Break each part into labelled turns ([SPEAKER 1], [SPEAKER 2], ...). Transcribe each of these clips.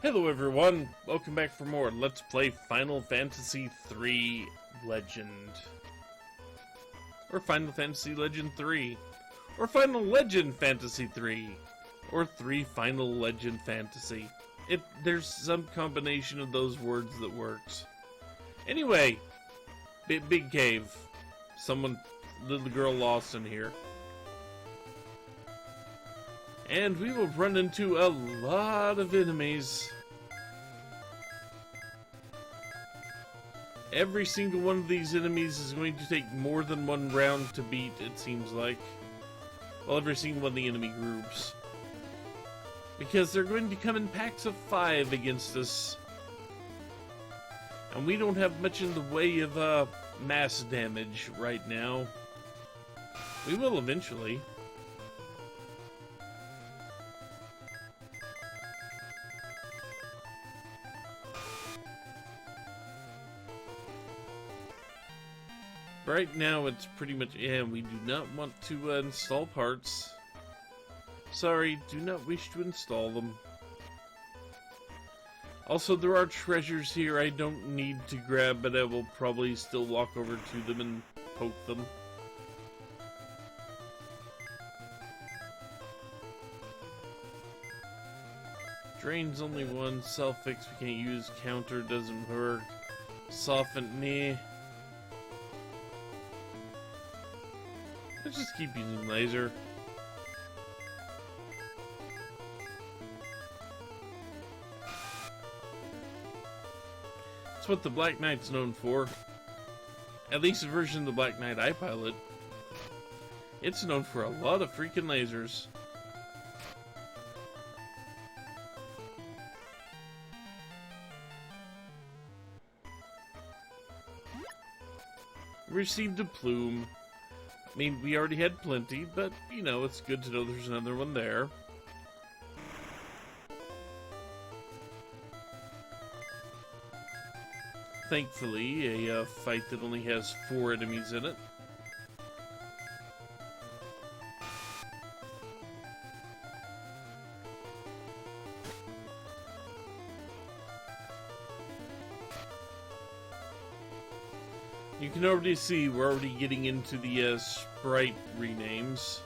[SPEAKER 1] Hello everyone, welcome back for more Let's Play Final Fantasy III Legend. Or Final Fantasy Legend 3. Or Final Legend Fantasy 3. Or 3 Final Legend Fantasy. There's some combination of those words that works. Anyway, big cave. Little girl lost in here. And we will run into a lot of enemies. Every single one of these enemies is going to take more than one round to beat, it seems like. Well, every single one of the enemy groups. Because they're going to come in packs of 5 against us. And we don't have much in the way of mass damage right now. We will eventually. Right now, it's pretty much, we do not want to install parts. Sorry, do not wish to install them. Also, there are treasures here I don't need to grab, but I will probably still walk over to them and poke them. Drain's only one, self-fix we can't use, counter doesn't work, soften, meh. Let's just keep using laser. That's what the Black Knight's known for. At least the version of the Black Knight I pilot. It's known for a lot of freaking lasers. Received a plume. I mean, we already had plenty, but, you know, it's good to know there's another one there. Thankfully, a fight that only has 4 enemies in it. You can already see we're already getting into the sprite renames.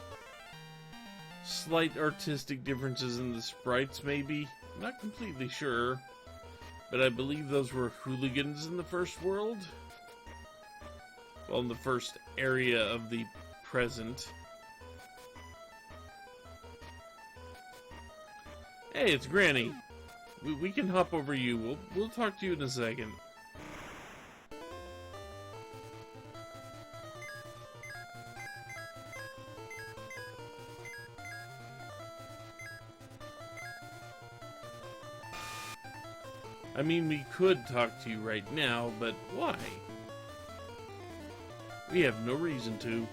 [SPEAKER 1] Slight artistic differences in the sprites, maybe. I'm not completely sure. But I believe those were hooligans in the first world. Well, in the first area of the present. Hey, it's Granny. We can hop over you. We'll talk to you in a second. I mean, we could talk to you right now, but why? We have no reason to.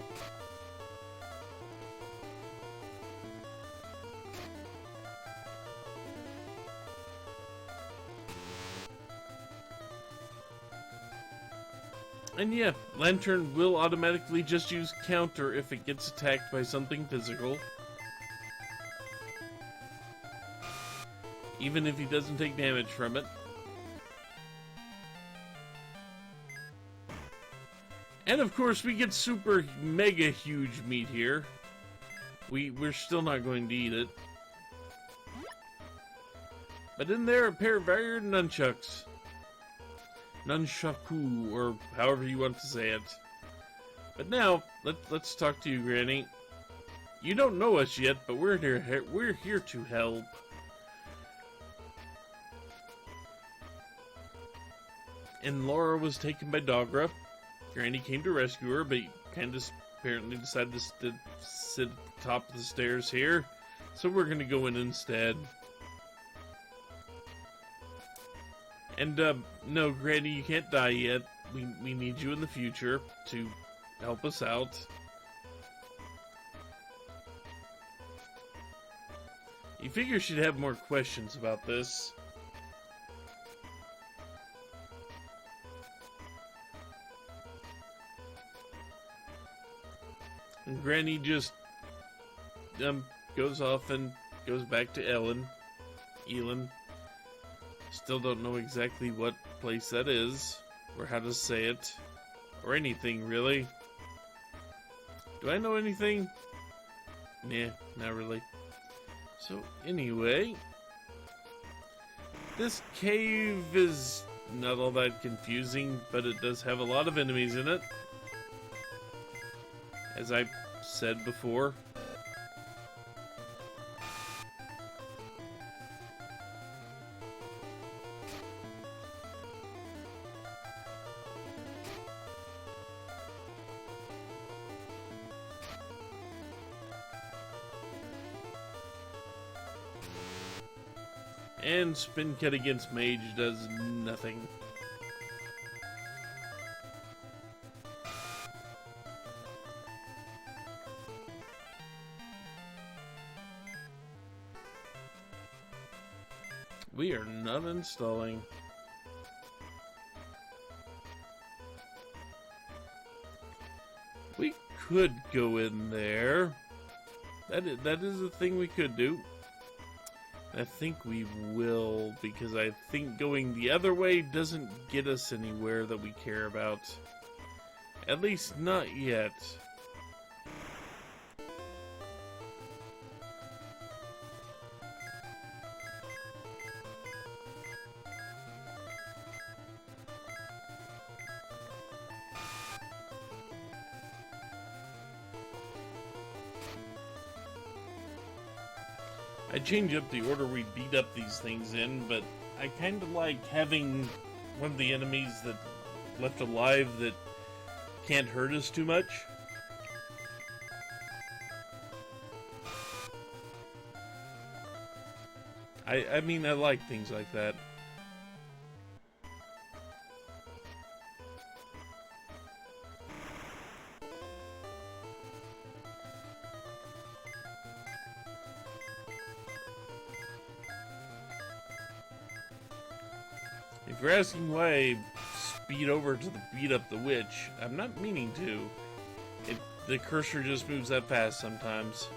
[SPEAKER 1] And yeah, Lantern will automatically just use counter if it gets attacked by something physical. Even if he doesn't take damage from it. And of course, we get super mega huge meat here. We're still not going to eat it. But in there, a pair of iron nunchucks. Nunchaku, or however you want to say it. But now, let's talk to you, Granny. You don't know us yet, but we're here to help. And Lara was taken by Dogra. Granny came to rescue her, but Candace apparently decided to sit at the top of the stairs here. So we're going to go in instead. And, no, Granny, you can't die yet. We need you in the future to help us out. You figure she'd have more questions about this. And Granny just goes off and goes back to Elin. Still don't know exactly what place that is, or how to say it, or anything really. Do I know anything? Nah, not really. So anyway, this cave is not all that confusing, but it does have a lot of enemies in it, as I said before. And spin cut against mage does nothing. We are not installing. We could go in there. That is a thing we could do. I think we will, because I think going the other way doesn't get us anywhere that we care about. At least not yet. I change up the order we beat up these things in, but I kind of like having one of the enemies that left alive that can't hurt us too much. I mean, I like things like that. If you're asking why I speed over to beat up the witch, I'm not meaning to. The cursor just moves that fast sometimes.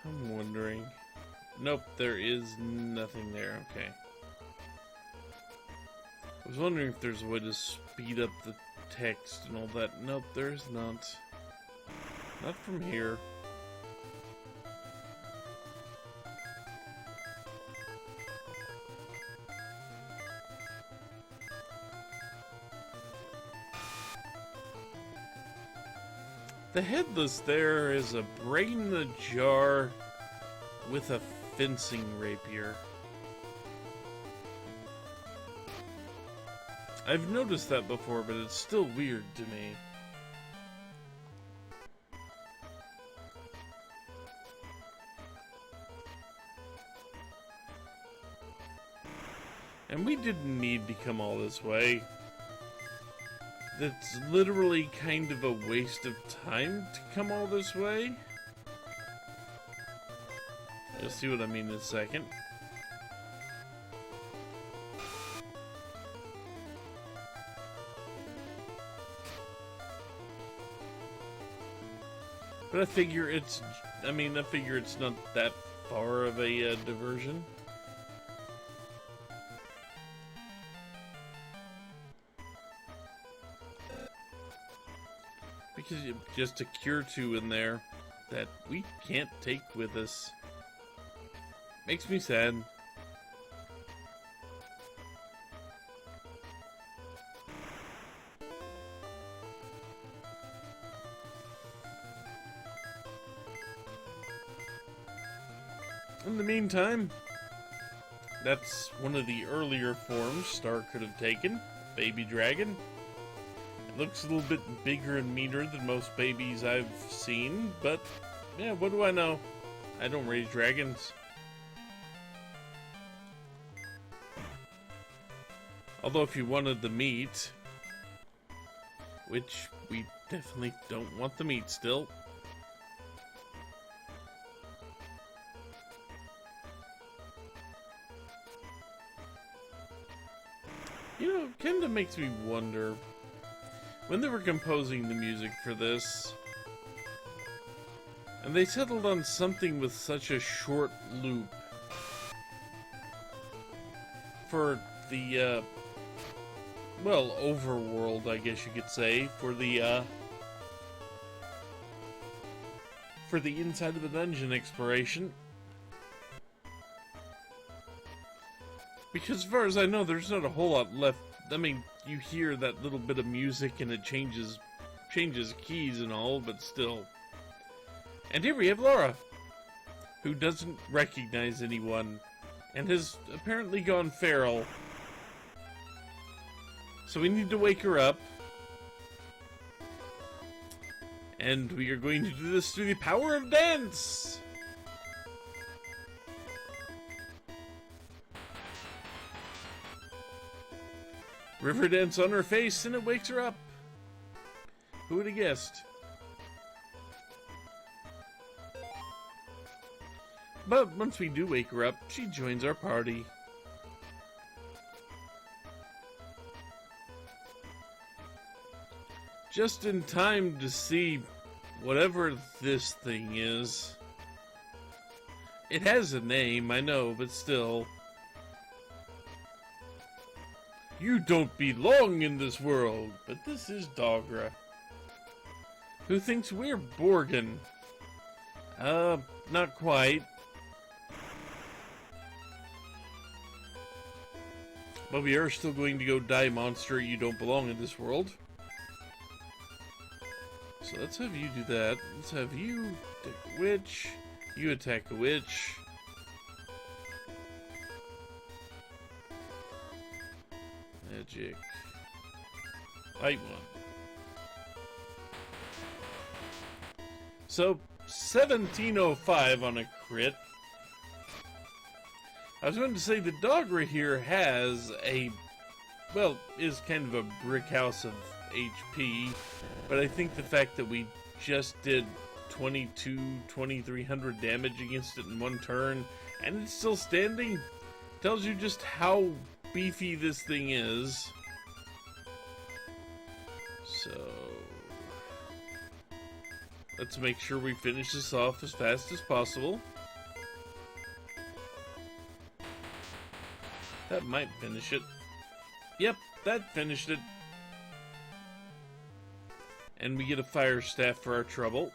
[SPEAKER 1] I'm wondering. Nope, there is nothing there. Okay. I was wondering if there's a way to speed up the text and all that. Nope, there's not. Not from here. The headless there is a brain in a jar with a fencing rapier. I've noticed that before, but it's still weird to me. And we didn't need to come all this way. That's literally kind of a waste of time to come all this way. You'll see what I mean in a second. But I figure it's not that far of a diversion. Because just a cure 2 in there that we can't take with us. Makes me sad. In the meantime, that's one of the earlier forms Star could have taken. Baby dragon. It looks a little bit bigger and meaner than most babies I've seen, but yeah, what do I know? I don't raise dragons. Although if you wanted the meat, which we definitely don't want the meat still. You know, it kind of makes me wonder, when they were composing the music for this, and they settled on something with such a short loop for the, well, overworld, I guess you could say, for the inside of the dungeon exploration. Because as far as I know, there's not a whole lot left. I mean, you hear that little bit of music and it changes keys and all, but still. And here we have Lara, who doesn't recognize anyone and has apparently gone feral. So we need to wake her up. And we are going to do this through the power of dance! River dance on her face and it wakes her up. Who would have guessed? But once we do wake her up, she joins our party. Just in time to see whatever this thing is. It has a name, I know, but still. You don't belong in this world, but this is Dogra, who thinks we're Borgin. Not quite. But we are still going to go die, monster. You don't belong in this world. So let's have you do that. Let's have you attack a witch. You attack a witch. Magic. Light one. So, 1705 on a crit. I was going to say the Dogra here has a, well, is kind of a brick house of HP, but I think the fact that we just did 2,300 damage against it in one turn, and it's still standing, tells you just how beefy this thing is. So let's make sure we finish this off as fast as possible. That might finish it. Yep, that finished it. And we get a fire staff for our trouble.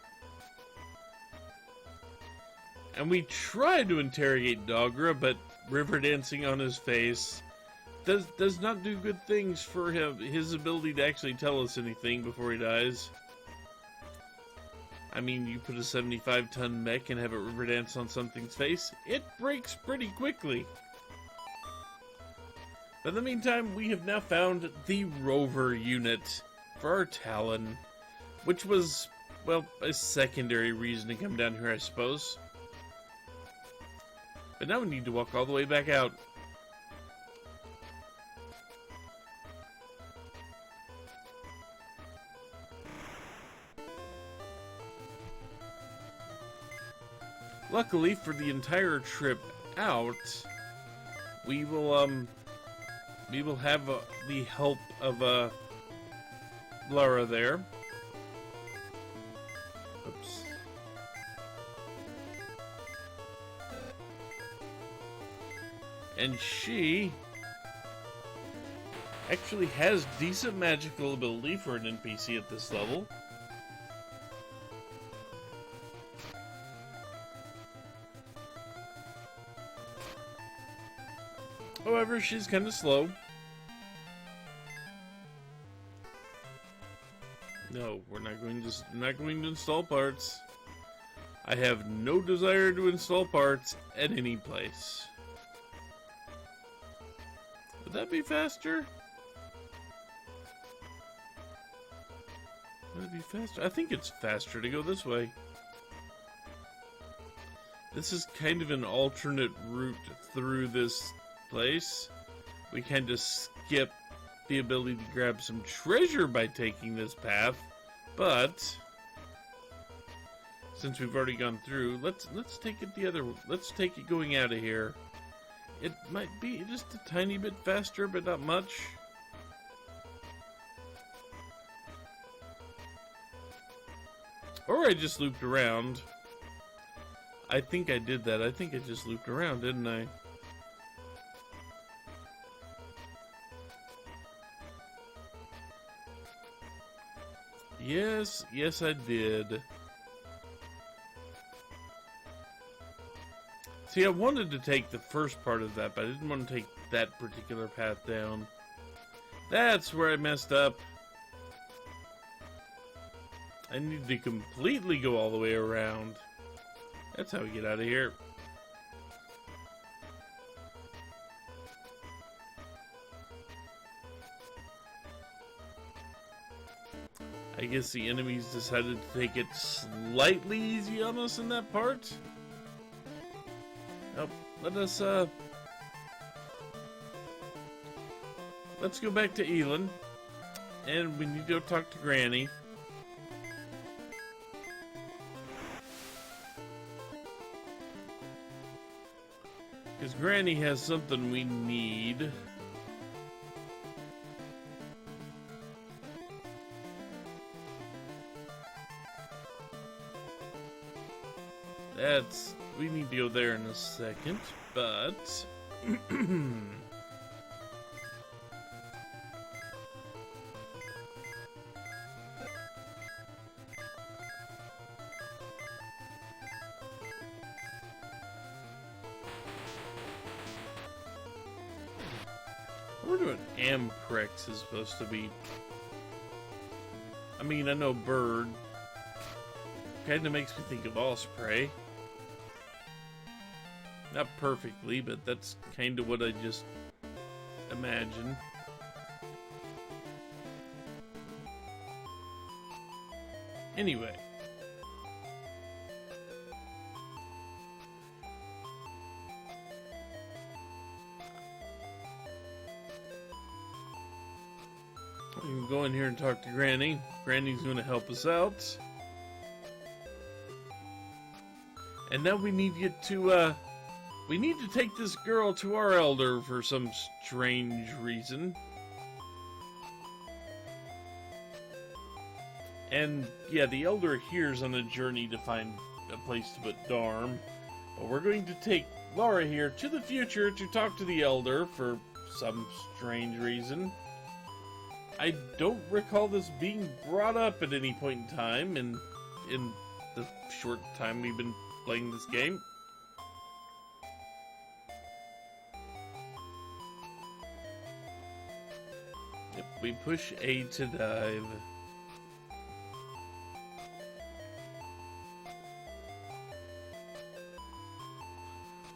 [SPEAKER 1] And we try to interrogate Dogra, but river dancing on his face does not do good things for him, his ability to actually tell us anything before he dies. I mean, you put a 75-ton mech and have it river dance on something's face, it breaks pretty quickly. But in the meantime, we have now found the rover unit for our Talon, which was, well, a secondary reason to come down here, I suppose. But now we need to walk all the way back out. Luckily, for the entire trip out, we will have the help of Lara there. Oops. And she actually has decent magical ability for an NPC at this level. However, she's kind of slow. No, we're not going to install parts. I have no desire to install parts at any place. Would that be faster? Would it be faster? I think it's faster to go this way. This is kind of an alternate route through this place. We kind of skip the ability to grab some treasure by taking this path, but since we've already gone through, let's take it the other. Let's take it going out of here. It might be just a tiny bit faster, but not much. Or I just looped around. I think I did that. I think I just looped around, didn't I? Yes, yes I did. See, I wanted to take the first part of that, but I didn't want to take that particular path down. That's where I messed up. I need to completely go all the way around. That's how we get out of here. I guess the enemies decided to take it slightly easy on us in that part. Oh, let's go back to Elin. And we need to go talk to Granny. Because Granny has something we need. We need to go there in a second, but... We're doing Amprex is supposed to be. I mean, I know bird. Kinda makes me think of Osprey. Not perfectly, but that's kinda what I just imagined. Anyway. We can go in here and talk to Granny. Granny's going to help us out. And now we need to get to, we need to take this girl to our elder for some strange reason. And, yeah, the elder here's on a journey to find a place to put Darm. But we're going to take Lara here to the future to talk to the elder for some strange reason. I don't recall this being brought up at any point in time in the short time we've been playing this game. Yep, we push A to dive.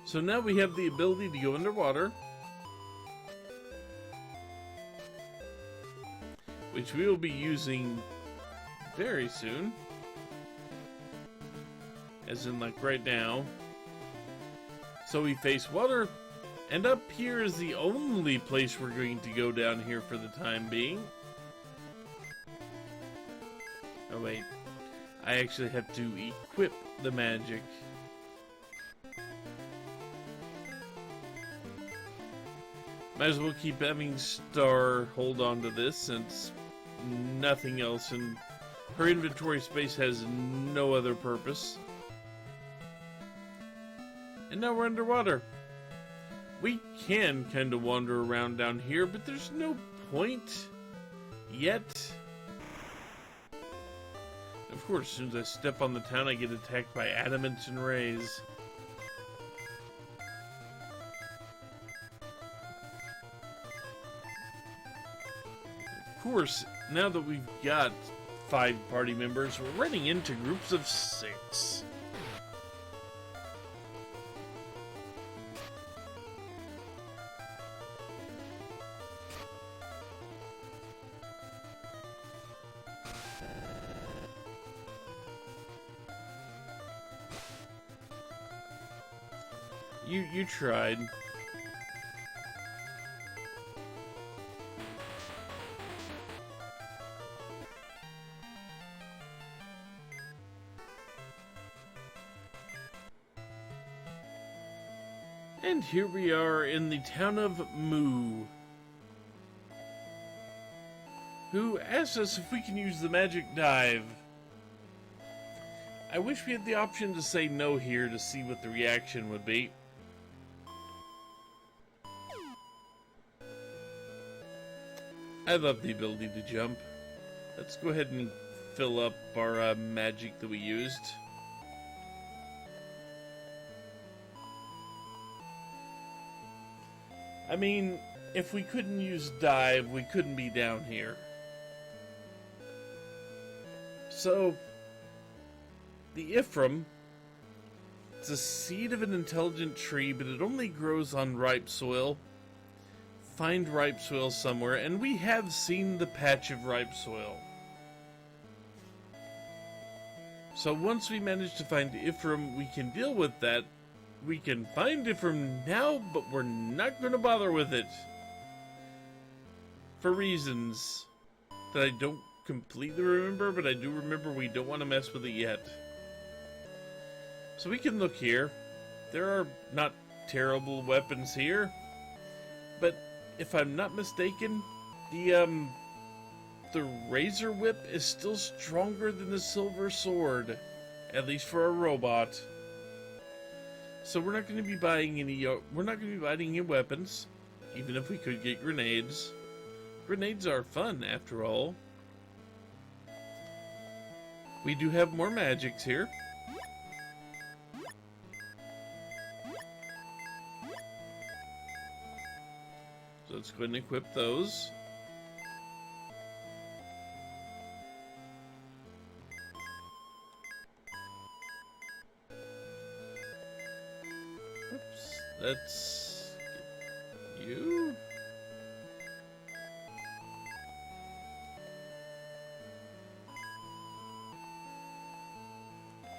[SPEAKER 1] So now we have the ability to go underwater, which we will be using very soon, as in like right now. So we face water, and up here is the only place we're going to go down here for the time being. Oh wait, I actually have to equip the magic. Might as well keep having Star hold on to this, since nothing else in her inventory space has no other purpose. And now we're underwater. We can kind of wander around down here, but there's no point yet. Of course, as soon as I step on the town, I get attacked by adamants and rays. Of course, now that we've got 5 party members, we're running into groups of 6. You tried. And here we are in the town of Moo, who asked us if we can use the magic dive. I wish we had the option to say no here to see what the reaction would be. I love the ability to jump. Let's go ahead and fill up our magic that we used. I mean, if we couldn't use dive, we couldn't be down here. So, the Ifram, it's a seed of an intelligent tree, but it only grows on ripe soil. Find ripe soil somewhere, and we have seen the patch of ripe soil. So once we manage to find Ifram, we can deal with that. We can find Ifram now, but we're not going to bother with it. For reasons that I don't completely remember, but I do remember we don't want to mess with it yet. So we can look here. There are not terrible weapons here, but if I'm not mistaken, the razor whip is still stronger than the silver sword, at least for a robot. So we're not going to be buying any. We're not going to be buying any weapons, even if we could get grenades. Grenades are fun, after all. We do have more magics here. So let's go ahead and equip those. Oops, let's get you.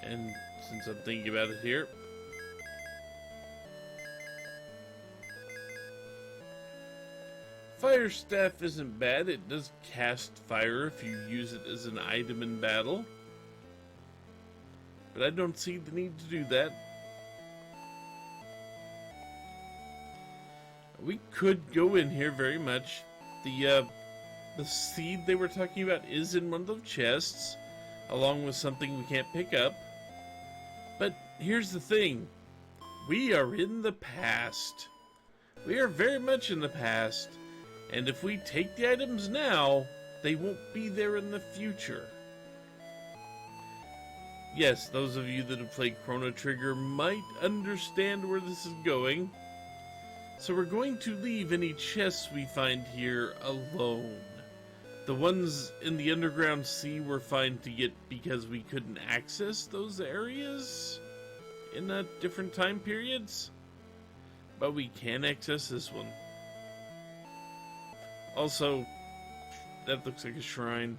[SPEAKER 1] And since I'm thinking about it here, Fire Staff isn't bad. It does cast fire if you use it as an item in battle. But I don't see the need to do that. We could go in here very much. The seed they were talking about is in one of the chests, along with something we can't pick up. But here's the thing. We are in the past. We are very much in the past. And if we take the items now, they won't be there in the future. Yes, those of you that have played Chrono Trigger might understand where this is going. So we're going to leave any chests we find here alone. The ones in the underground sea were fine to get because we couldn't access those areas in different time periods. But we can access this one. Also, that looks like a shrine.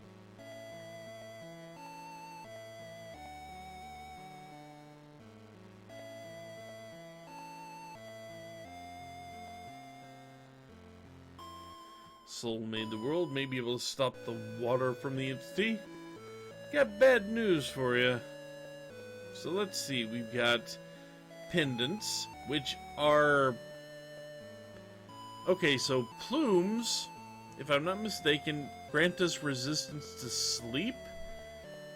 [SPEAKER 1] Soul made the world, may be able to stop the water from the entity. Got bad news for you. So let's see, we've got pendants, which are... Okay, so plumes, if I'm not mistaken, grant us resistance to sleep.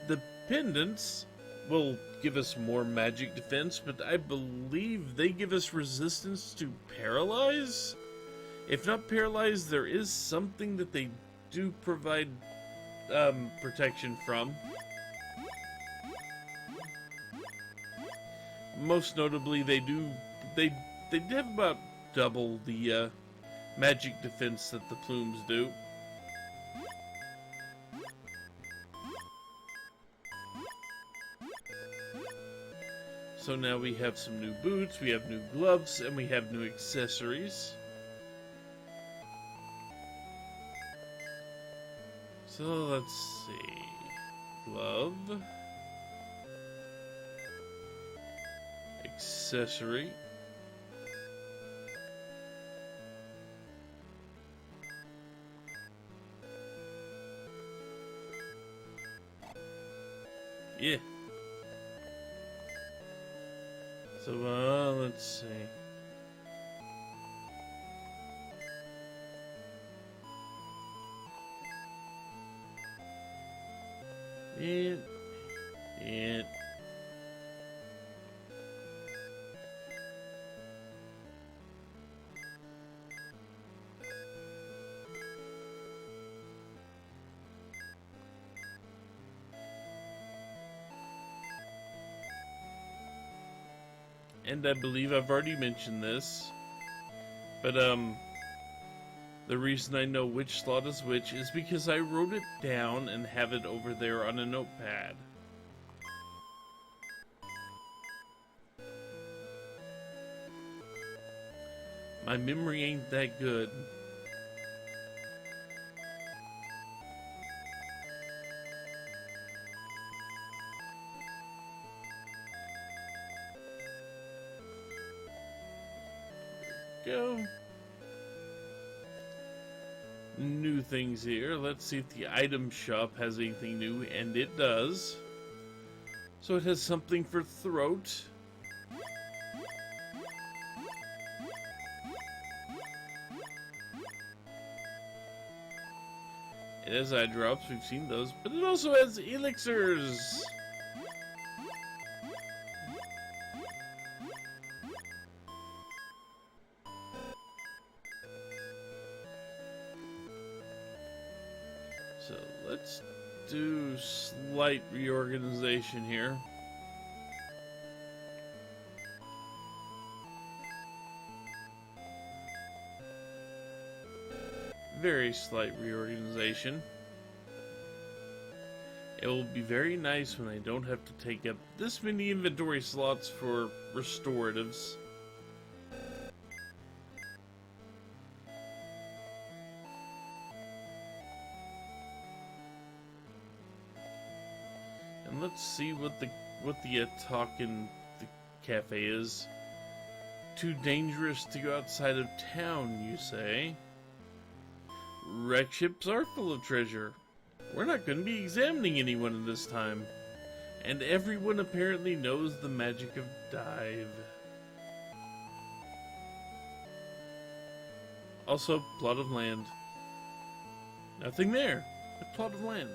[SPEAKER 1] The pendants will give us more magic defense, but I believe they give us resistance to paralyze? If not paralyzed, there is something that they do provide protection from. Most notably, they have about double the magic defense that the plumes do. So now we have some new boots, we have new gloves, and we have new accessories. So let's see. Glove. Accessory. Yeah. So, let's see. It. And I believe I've already mentioned this, but the reason I know which slot is which is because I wrote it down and have it over there on a notepad. My memory ain't that good. Go. New things here. Let's see if the item shop has anything new, and it does. So it has something for throat. It has eye drops, we've seen those, but it also has elixirs. So let's do slight reorganization here. Very slight reorganization. It will be very nice when I don't have to take up this many inventory slots for restoratives. And let's see what the talk in the cafe is. Too dangerous to go outside of town, you say? Wreck ships are full of treasure. We're not going to be examining anyone at this time. And everyone apparently knows the magic of dive. Also, plot of land. Nothing there. A plot of land.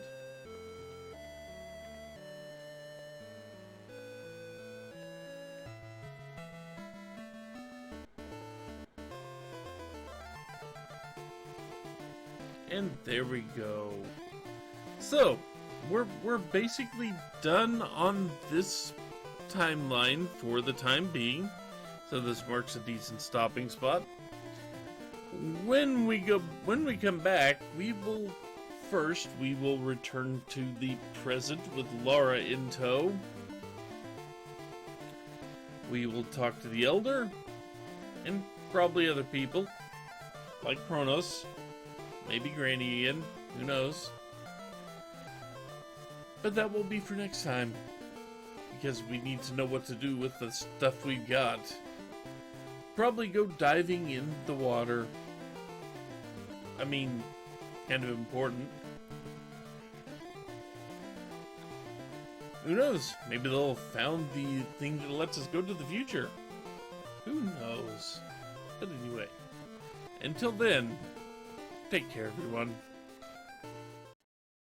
[SPEAKER 1] And there we go. So, we're basically done on this timeline for the time being. So this marks a decent stopping spot. When we come back, we will return to the present with Lara in tow. We will talk to the Elder and probably other people like Kronos. Maybe Granny again, who knows? But that will be for next time, because we need to know what to do with the stuff we've got. Probably go diving in the water. I mean, kind of important. Who knows? Maybe they'll have found the thing that lets us go to the future. Who knows? But anyway, until then, take care, everyone.